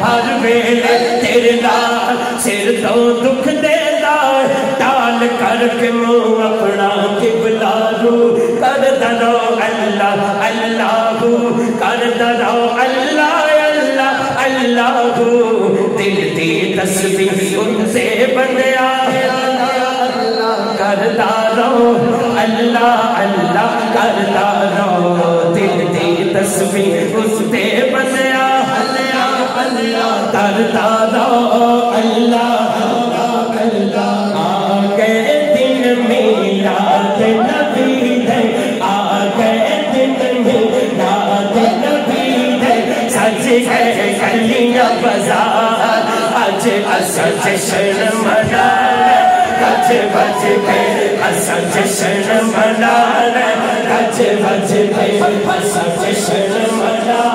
ہر ویلے تیرے نال سر تو دکھ دیتا ٹال کر کے منہ اپنا قبلہ رو کر درو اللہ اللہ کر درو اللہ اللہ اللہ دل دی تسبیح ان سے بنیا کرتا رہو اللہ اللہ کرتا رہو دل دی تسبیح اس سے بنیا کرتا رہو اللہ اللہ آگے دن میلاد نبی ہے آگے دن میلاد نبی ہے سج ہے گلیاں بازار اج اسا جشن منانا گج بج کے اسا جشن منانا گج بج کے اسا جشن منانا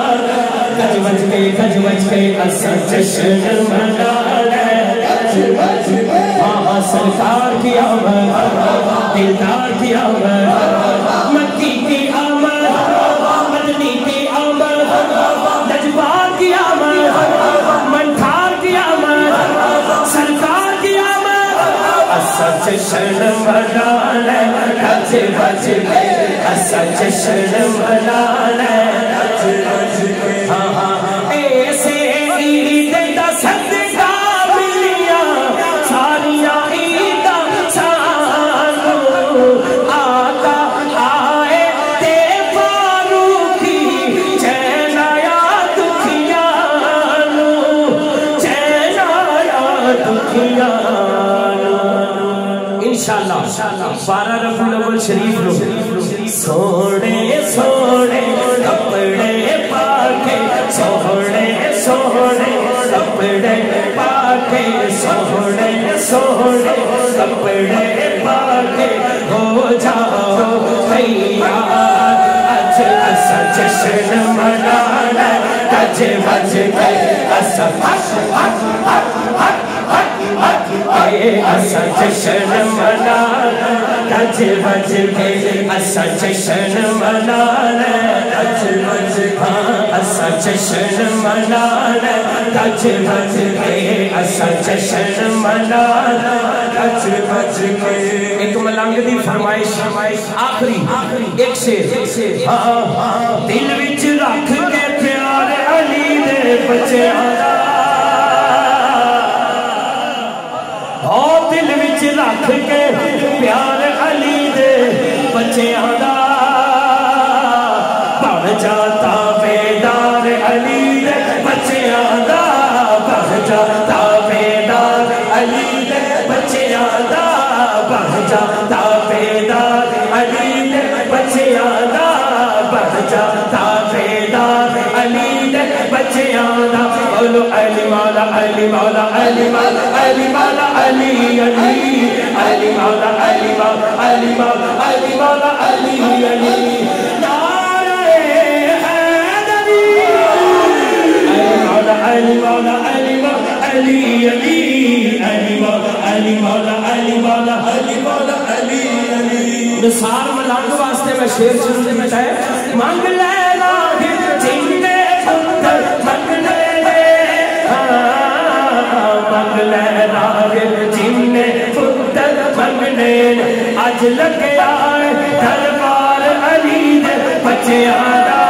گج بج کے اسا جشن منانا گج بج کے ہاں سرکار کی آمد دلدار کی آمد مکی کی آمد مدنی کی آمد لجپال کی آمد منٹھار کی آمد سرکار کی آمد اسا جشن منانا گج بج کے اسا جشن منانا گج بج کے ہاں ایسے عید دا صدقہ ملیاں ساریاں عیداں سانو آقا آئے تے فاروقی چین آیا دکھیاں نو چین آیا دکھیاں نو انشاءاللہ 12 ربیع الاول شریف لو سونے سونے کپڑے پاکے سونے سونے کپڑے پاکے سونے سونے کپڑے پاکے ہو جاؤ تیار اج اسا جشن منانا گج بج کے اسا اسا جشن منانا گج بج کے اسا جشن منانا گج بج اسا جشن منانا گج بج کے اسا جشن منانا گج بج کے ایک ملنگ دی فرمائش آخری ایک شعر دل وچ رکھ کے پیار علی دے بچیاں دا دل وچ رکھ کے پیار علی دے بچیاں دا بڑھ جاتا بیدار علی دے بچیاں دا بڑھ جاتا بیدار علی دے بچیاں دا بڑھ جاتا بیدار علی دے بچیاں دا بڑھ جاتا بیدار علی دے بچیاں دا بولو علی مولا علی مولا علی مولا علی مولا علی علی علی مولا علی مولا علی مولا علی مولا علی علی نعرہ حیدری علی مولا علی مولا علی علی علی مولا علی مولا علی مولا علی مولا علی علی نثار ملنگ واسطے میں شعر شروع سے میں ہے مانگ لے راہب جنتے پتر مانگ لے مانگ لے راہب جنتے پتر مانگنے اج لگے آئے دربار علی دے بچیاں دا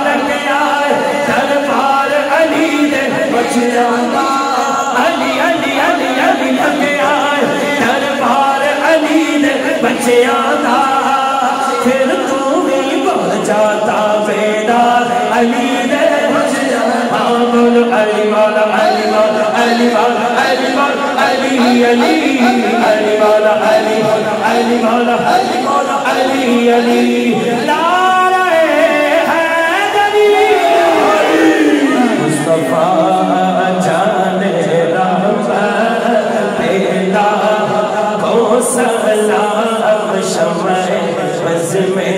لگے آئے دربار علی دے بچیاں دا علی علی علی علی لگے آئے دربار علی دے بچیاں دا پھر تو بھی بڑھ جاتا بیدار علی دے بچیاں بولو علی مولا علی مولا علی مولا علی مولا علی علی علی مولا علی مولا علی مولا علی مولا علی علی نعرہ حیدری مصطفیٰ جان رحمت پیدا کو سلام شمع بز میں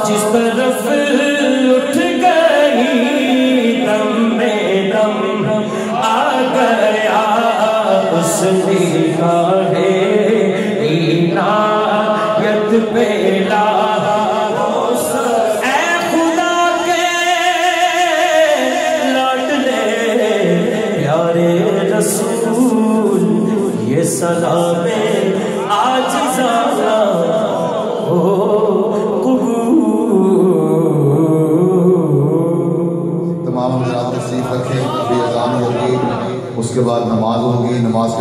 جس طرف اٹھ گئی دم میں دم آ گیا اس بھی ویلا اے خدا کے لاڈلے پیارے رسول یہ سلام عاجزانہ ہو تمام حضرات تشریف رکھیں، ابھی اذان ہوگی، اس کے بعد نماز ہوگی، نماز